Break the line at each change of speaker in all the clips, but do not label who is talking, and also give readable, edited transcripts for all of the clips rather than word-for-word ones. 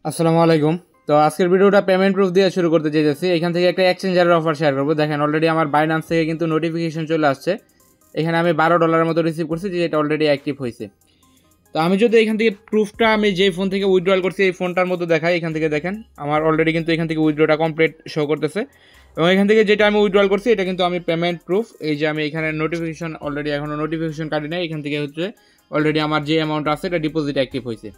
আসসালামু আলাইকুম। তো আজকের ভিডিওটা পেমেন্ট প্রুফ দিয়ে শুরু করতে চাইতেছি। এখান থেকে একটা এক্সচেঞ্জারের অফার শেয়ার করবো। দেখেন অলরেডি আমার বাইনান্স থেকে কিন্তু নোটিফিকেশন চলে আসছে। এখানে আমি $12 মতো রিসিভ করছি, যেটা অলরেডি অ্যাক্টিভ হয়েছে। তো আমি যদি এখান থেকে প্রুফটা আমি যে ফোন থেকে উইথড্রল করছি এই ফোনটার মতো দেখাই, এখান থেকে দেখেন আমার অলরেডি কিন্তু এখান থেকে উইথড্রটা কমপ্লিট শো করতেছে। এবং এখান থেকে যেটা আমি উইথড্রল করছি এটা কিন্তু আমি পেমেন্ট প্রুফ। এই যে আমি এখানে নোটিফিকেশন অলরেডি এখনও নোটিফিকেশন কাটি নাই, এখান থেকে হচ্ছে অলরেডি আমার যে অ্যামাউন্ট আছে এটা ডিপোজিট অ্যাক্টিভ হয়েছে।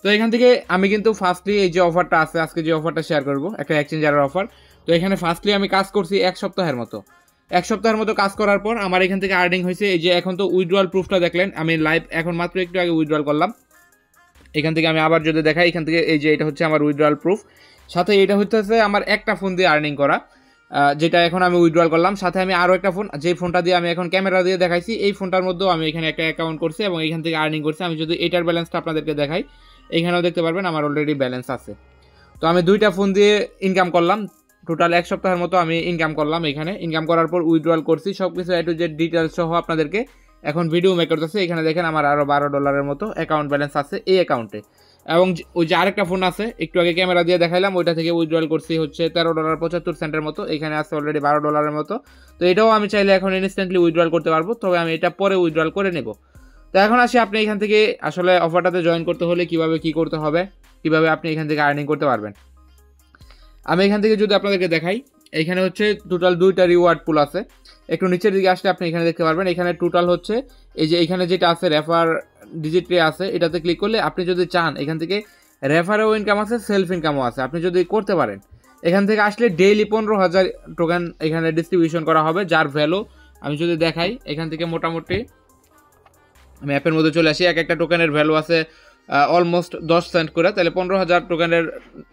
তো এখান থেকে আমি কিন্তু ফার্স্টলি এই যে অফারটা আছে, আজকে যে অফারটা শেয়ার করব, একটা এক্সচেঞ্জারের অফার। তো এখানে ফার্স্টলি আমি কাজ করছি এক সপ্তাহের মতো কাজ করার পর আমার এখান থেকে আর্নিং হয়েছে। এই যে এখন তো উইথড্রল প্রুফটা দেখলেন, আমি লাইভ এখন মাত্র একটু আগে উইথড্রল করলাম। এখান থেকে আমি আবার যদি দেখাই, এখান থেকে এই যে এটা হচ্ছে আমার উইথড্রল প্রুফ, সাথে এটা হচ্ছে আমার একটা ফোন দিয়ে আর্নিং করা, যেটা এখন আমি উইথড্রল করলাম। সাথে আমি আরও একটা ফোন, যে ফোনটা দিয়ে আমি এখন ক্যামেরা দিয়ে দেখাইছি, এই ফোনটার মধ্যেও আমি এখানে একটা অ্যাকাউন্ট করছি এবং এখান থেকে আর্নিং করছি। আমি যদি এটার ব্যালেন্সটা আপনাদেরকে দেখাই, এখানেও দেখতে পারবেন আমার অলরেডি ব্যালেন্স আছে। তো আমি দুইটা ফোন দিয়ে ইনকাম করলাম, টোটাল এক সপ্তাহের মতো আমি ইনকাম করলাম। এখানে ইনকাম করার পর উইথড্রল করছি, সব কিছু এ টু জেড ডিটেলস সহ আপনাদেরকে এখন ভিডিও মেক করতেছে। এখানে দেখেন আমার আরও $12 মতো অ্যাকাউন্ট ব্যালেন্স আছে এই অ্যাকাউন্টে। এবং ওই যে আরেকটা ফোন আছে, একটু আগে ক্যামেরা দিয়ে দেখাইলাম, ওইটা থেকে উইথড্রল করছি হচ্ছে $13.75 মতো, এখানে আছে অলরেডি $12 মতো। তো এটাও আমি চাইলে এখন ইনস্ট্যান্টলি উইথড্রল করতে পারবো, তবে আমি এটা পরে উইথড্রল করে নেব। তো এখন আসি, আপনি এখান থেকে আসলে অফারটাতে জয়েন করতে হলে কিভাবে কি করতে হবে, কিভাবে আপনি এখান থেকে আর্নিং করতে পারবেন। আমি এখান থেকে যদি আপনাদেরকে দেখাই, এখানে হচ্ছে টোটাল দুইটা রিওয়ার্ড পুল আছে। একটু নিচের দিকে আসলে আপনি এখানে দেখতে পারবেন, এখানে টোটাল হচ্ছে এই যে এখানে যেটা আছে রেফার ডিজিটে আছে, এটাতে ক্লিক করলে আপনি যদি চান এখান থেকে রেফারেও ইনকাম আছে, সেলফ ইনকামও আছে, আপনি যদি করতে পারেন। এখান থেকে আসলে ডেইলি 15,000 টোকেন এখানে ডিস্ট্রিবিউশন করা হবে, যার ভ্যালু আমি যদি দেখাই, এখান থেকে মোটামুটি আমি অ্যাপের মধ্যে চলে আসি, এক একটা টোকেনের ভ্যালু আছে অলমোস্ট 10 সেন্ট করে, তাহলে 15,000 টোকেনের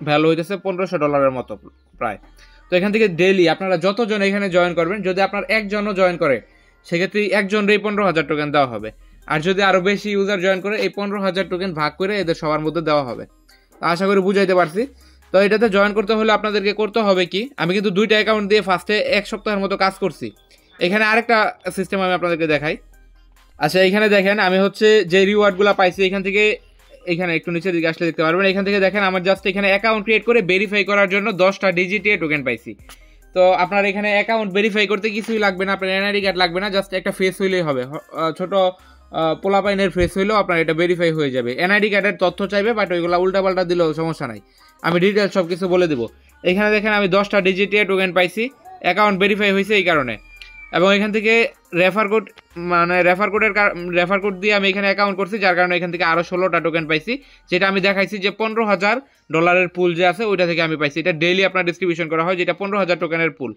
ভ্যালু হইতেছে $1,500 মতো প্রায়। তো এখান থেকে ডেইলি আপনারা যতজন এখানে জয়েন করবেন, যদি আপনার একজনও জয়েন করে সেক্ষেত্রে একজনেরই 15,000 টোকেন দেওয়া হবে। আর যদি আরও বেশি ইউজার জয়েন করে, এই 15,000 টোকেন ভাগ করে এদের সবার মধ্যে দেওয়া হবে। আশা করি বুঝাইতে পারছি। তো এটাতে জয়েন করতে হলে আপনাদেরকে করতে হবে কি, আমি কিন্তু দুইটা অ্যাকাউন্ট দিয়ে ফার্স্টে এক সপ্তাহের মতো কাজ করছি। এখানে আরেকটা সিস্টেম আমি আপনাদেরকে দেখাই। আচ্ছা, এখানে দেখেন আমি হচ্ছে যে রিওয়ার্ডগুলো পাইছি এখান থেকে, এখানে একটু নিচের দিকে আসলে দেখতে পারবেন, এখান থেকে দেখেন আমার জাস্ট এখানে অ্যাকাউন্ট ক্রিয়েট করে ভেরিফাই করার জন্য 10টা ডিজিটে টোকেন পাইছি। তো আপনার এখানে অ্যাকাউন্ট ভেরিফাই করতে কিছুই লাগবে না, আপনার এনআইডি কার্ড লাগবে না, জাস্ট একটা ফেস হইলেই হবে। ছোট পোলাপাইনের ফেস হইলেও আপনার এটা ভেরিফাই হয়ে যাবে। এনআইডি কার্ডের তথ্য চাইবে, বাট ওইগুলো উল্টাপাল্টা দিলেও সমস্যা নাই, আমি ডিটেলস সব কিছু বলে দেবো। এখানে দেখেন আমি 10টা ডিজিটে টোকেন পাইছি, অ্যাকাউন্ট ভেরিফাই হয়েছে এই কারণে। এবং এখান থেকে রেফার কোড, মানে রেফার কোড দিয়ে আমি এখানে অ্যাকাউন্ট করছি, যার কারণে এখান থেকে আরও 16টা টোকেন পাইছি, যেটা আমি দেখাইছি যে $15,000 পুল যে আছে ওইটা থেকে আমি পাইছি। এটা ডেইলি আপনার ডিস্ট্রিবিউশন করা হয়, যেটা 15,000 টোকেনের পুল।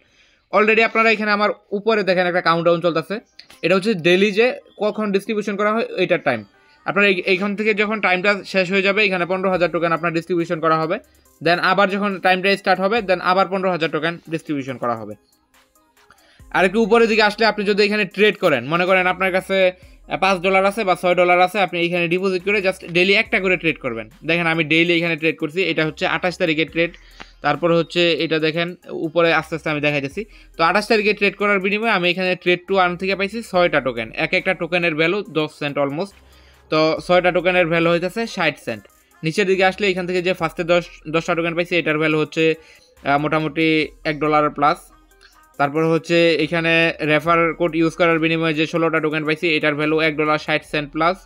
অলরেডি আপনারা এখানে আমার উপরে দেখেন একটা কাউন্টডাউন চলতেছে, এটা হচ্ছে ডেইলি যে কখন ডিস্ট্রিবিউশন করা হয় এইটার টাইম। আপনার এইখান থেকে যখন টাইমটা শেষ হয়ে যাবে, এখানে 15,000 টোকেন আপনার ডিস্ট্রিবিউশন করা হবে। দেন আবার যখন টাইমটা স্টার্ট হবে, দেন আবার 15,000 টোকেন ডিস্ট্রিবিউশন করা হবে। আর একটু উপরের দিকে আসলে আপনি যদি এখানে ট্রেড করেন, মনে করেন আপনার কাছে $5 আছে বা $6 আছে, আপনি এখানে ডিপোজিট করে জাস্ট ডেইলি একটা করে ট্রেড করবেন। দেখেন আমি ডেইলি এখানে ট্রেড করছি, এটা হচ্ছে 28 তারিখের ট্রেড। তারপর হচ্ছে এটা দেখেন উপরে আস্তে আস্তে আমি দেখাইতেছি। তো 28 তারিখে ট্রেড করার বিনিময়ে আমি এখানে ট্রেড টু আর্ন থেকে পাইছি 6টা টোকেন, এক একটা টোকেনের ভ্যালু 10 সেন্ট অলমোস্ট। তো 6টা টোকেনের ভ্যালু হইতেছে 60 সেন্ট। নিচের দিকে আসলে এখান থেকে যে ফার্স্টে 10টা টোকেন পাইছি, এটার ভ্যালু হচ্ছে মোটামুটি $1 প্লাস। তারপর হচ্ছে এখানে রেফার কোড ইউজ করার বিনিময়ে যে 16টা টোকেন পাইছি, এটার ভ্যালু $1.60 প্লাস।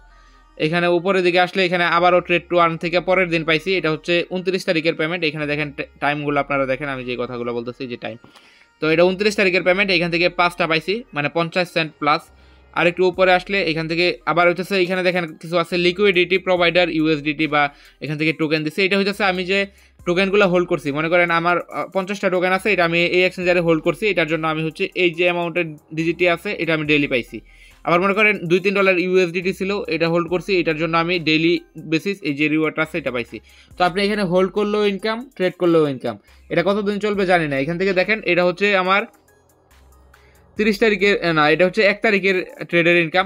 এখানে উপরের দিকে আসলে এখানে আবারও ট্রেড টু আর্ন থেকে পরের দিন পাইছি, এটা হচ্ছে 29 তারিখের পেমেন্ট। এখানে দেখেন টাইমগুলো আপনারা দেখেন, আমি যে কথাগুলো বলতেছি যে টাইম, তো এটা 29 তারিখের পেমেন্ট। এখান থেকে 5টা পাইছি, মানে 50 সেন্ট প্লাস। আর একটু উপরে আসলে এখান থেকে আবার হইতেছে, এখানে দেখেন কিছু আছে লিকুইডিটি প্রোভাইডার ইউএসডিটি, বা এখান থেকে টোকেন দিচ্ছে। এটা হইতেছে আমি যে টোকেনগুলো হোল্ড করছি, মনে করেন আমার 50টা টোকেন আছে, এটা আমি এই এক্সচেঞ্জারে হোল্ড করছি, এটার জন্য আমি হচ্ছে এই যে অ্যামাউন্টের ডিজিটি আছে এটা আমি ডেইলি পাইছি। আবার মনে করেন $2-3 ইউএসডিটি ছিল, এটা হোল্ড করছি, এটার জন্য আমি ডেইলি বেসিস এই যে রিওয়ার্ডটা আছে এটা পাইছি। তো আপনি এখানে হোল্ড করলেও ইনকাম, ট্রেড করলেও ইনকাম। এটা কতদিন চলবে জানি না। এখান থেকে দেখেন এটা হচ্ছে আমার 30 তারিখের, না এটা হচ্ছে 1 তারিখের ট্রেডের ইনকাম,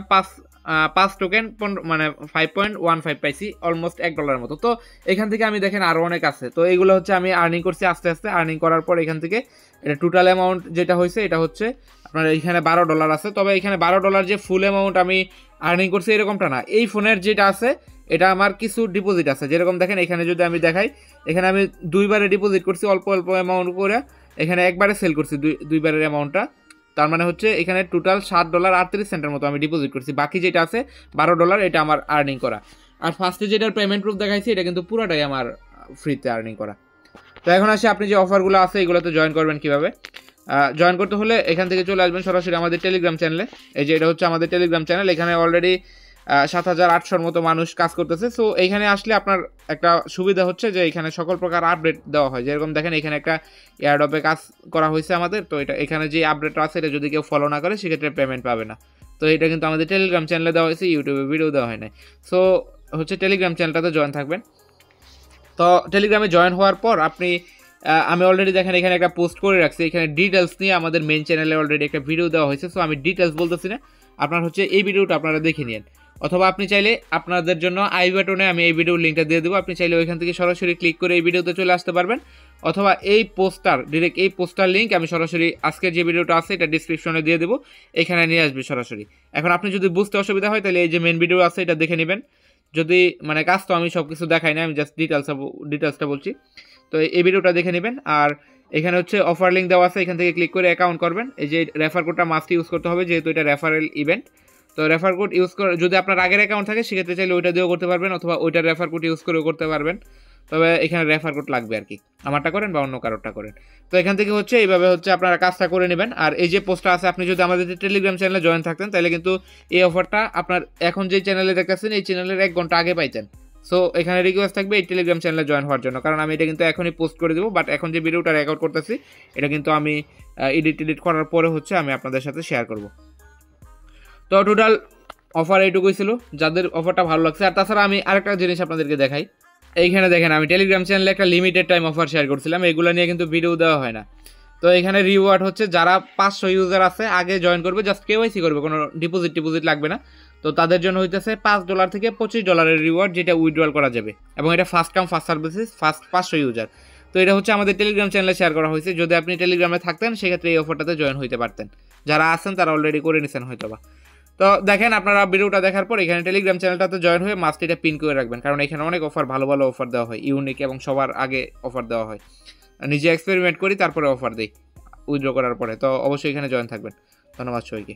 5 টোকেন মানে 5.15 পাইছি, অলমোস্ট $1 মতো। তো এখান থেকে আমি দেখেন আরও অনেক আছে। তো এইগুলো হচ্ছে আমি আর্নিং করছি আস্তে আস্তে। আর্নিং করার পর এখান থেকে এটা টোটাল অ্যামাউন্ট যেটা হয়েছে এটা হচ্ছে আপনার এখানে $12 আছে। তবে এখানে $12 যে ফুল অ্যামাউন্ট আমি আর্নিং করছি এরকমটা না। এই ফোনের যেটা আছে এটা আমার কিছু ডিপোজিট আছে, যেরকম দেখেন এখানে যদি আমি দেখাই, এখানে আমি 2বারে ডিপোজিট করছি অল্প অল্প অ্যামাউন্ট করে, এখানে একবারে সেল করছি দুইবারের অ্যামাউন্টটা। তার মানে হচ্ছে এখানে টোটাল $7.38 মতো আমি ডিপোজিট করছি। বাকি যেটা আছে $12 এটা আমার আর্নিং করা। আর ফার্স্টে যেটার পেমেন্ট প্রুফ দেখাইছি এটা কিন্তু পুরোটাই আমার ফ্রিতে আর্নিং করা। তো এখন আসি আপনি যে অফারগুলো আছে এগুলোতে জয়েন করবেন কীভাবে। জয়েন করতে হলে এখান থেকে চলে আসবেন সরাসরি আমাদের টেলিগ্রাম চ্যানেলে। এই যে এটা হচ্ছে আমাদের টেলিগ্রাম চ্যানেল, এখানে অলরেডি 7,800 মতো মানুষ কাজ করতেছে। সো এইখানে আসলে আপনার একটা সুবিধা হচ্ছে যে এখানে সকল প্রকার আপডেট দেওয়া হয়। যেরকম দেখেন এখানে একটা এয়ারড্রপে কাজ করা হয়েছে আমাদের, তো এটা এখানে যে আপডেটটা আছে এটা যদি কেউ ফলো না করে সেক্ষেত্রে পেমেন্ট পাবে না। তো এটা কিন্তু আমাদের টেলিগ্রাম চ্যানেলে দেওয়া হয়েছে, ইউটিউবে ভিডিও দেওয়া হয় নাই। সো হচ্ছে টেলিগ্রাম চ্যানেলটাতে জয়েন থাকবেন। তো টেলিগ্রামে জয়েন হওয়ার পর আপনি আমি অলরেডি দেখেন এখানে একটা পোস্ট করে রাখছি, এখানে ডিটেলস নিয়ে আমাদের মেইন চ্যানেলে অলরেডি একটা ভিডিও দেওয়া হয়েছে। সো আমি ডিটেলস বলতেছি না, আপনার হচ্ছে এই ভিডিওটা আপনারা দেখে নিন। অথবা আপনি চাইলে আপনাদের জন্য আই বাটনে আমি এই ভিডিওর লিঙ্কটা দিয়ে দেবো, আপনি চাইলে ওইখান থেকে সরাসরি ক্লিক করে এই ভিডিওতে চলে আসতে পারবেন। অথবা এই ডিরেক্ট এই পোস্টার লিঙ্ক আমি সরাসরি আজকের যে ভিডিওটা আছে এটা ডিসক্রিপশনে দিয়ে দেবো, এখানে নিয়ে আসবে সরাসরি। এখন আপনি যদি বুঝতে অসুবিধা হয় তাহলে এই যে মেন ভিডিও আছে এটা দেখে নেবেন। যদি মানে কাজ তো আমি সব কিছু দেখাই না, আমি জাস্ট ডিটেলসটা বলছি। তো এই ভিডিওটা দেখে নেবেন। আর এখানে হচ্ছে অফার লিঙ্ক দেওয়া আছে, এখান থেকে ক্লিক করে অ্যাকাউন্ট করবেন। এই যে রেফার কোডটা মাস্ট ইউজ করতে হবে যেহেতু এটা রেফারেল ইভেন্ট। তো রেফার কোড ইউজ করে যদি আপনার আগের অ্যাকাউন্ট থাকে সেক্ষেত্রে চাইলে ওইটা দিয়েও করতে পারবেন, অথবা ওইটার রেফার কোড ইউজ করেও করতে পারবেন। তবে এখানে রেফার কোড লাগবে আর কি, আমারটা করেন বা অন্য কারোরটা করেন। তো এখান থেকে হচ্ছে এইভাবে হচ্ছে আপনারা কাজটা করে নেবেন। আর এই যে পোস্টটা আছে, আপনি যদি আমাদের টেলিগ্রাম চ্যানেলে জয়েন থাকতেন তাহলে কিন্তু এই অফারটা আপনার এখন যে চ্যানেলে দেখতেছেন এই চ্যানেলের 1 ঘন্টা আগে পাইতেন। সো এখানে রিকোয়েস্ট থাকবে এই টেলিগ্রাম চ্যানেলে জয়েন হওয়ার জন্য, কারণ আমি এটা কিন্তু এখনই পোস্ট করে দেবো। বাট এখন যে ভিডিওটা রেকর্ড করতেছি এটা কিন্তু আমি এডিট করার পরে হচ্ছে আমি আপনাদের সাথে শেয়ার করব। তো টোটাল অফার এইটুকুই ছিল, যাদের অফারটা ভালো লাগছে। আর তাছাড়া আমি আরেকটা জিনিস আপনাদেরকে দেখাই, এইখানে দেখেন আমি টেলিগ্রাম চ্যানেলে একটা লিমিটেড টাইম অফার শেয়ার করছিলাম, এগুলো নিয়ে কিন্তু ভিডিও দেওয়া হয় না। তো এখানে রিওয়ার্ড হচ্ছে যারা 500 ইউজার আছে আগে জয়েন করবে, জাস্ট কেওয়াইসি করবে, কোনো ডিপোজিট লাগবে না। তো তাদের জন্য হইতেছে $5 থেকে $25 রিওয়ার্ড, যেটা উইথড্রল করা যাবে। এবং এটা first come first services, first 500 user. তো এটা হচ্ছে আমাদের টেলিগ্রাম চ্যানেলে শেয়ার করা হয়েছে। যদি আপনি টেলিগ্রামে থাকতেন সেক্ষেত্রে এই অফারটাতে জয়েন হইতে পারতেন, যারা আছেন তারা অলরেডি করে নিছেন হয়তোবা। তো দেখেন আপনারা ভিডিওটা দেখার পর এখানে টেলিগ্রাম চ্যানেলটাতে জয়েন হয়ে মাস্ট এটা পিন করে রাখবেন, কারণ এখানে অনেক অফার, ভালো ভালো অফার দেওয়া হয়, ইউনিক এবং সবার আগে অফার দেওয়া হয়। নিজে এক্সপেরিমেন্ট করি তারপরে অফার দিই উইথড্র করার পরে। তো অবশ্যই এখানে জয়েন থাকবেন। ধন্যবাদ সবাইকে।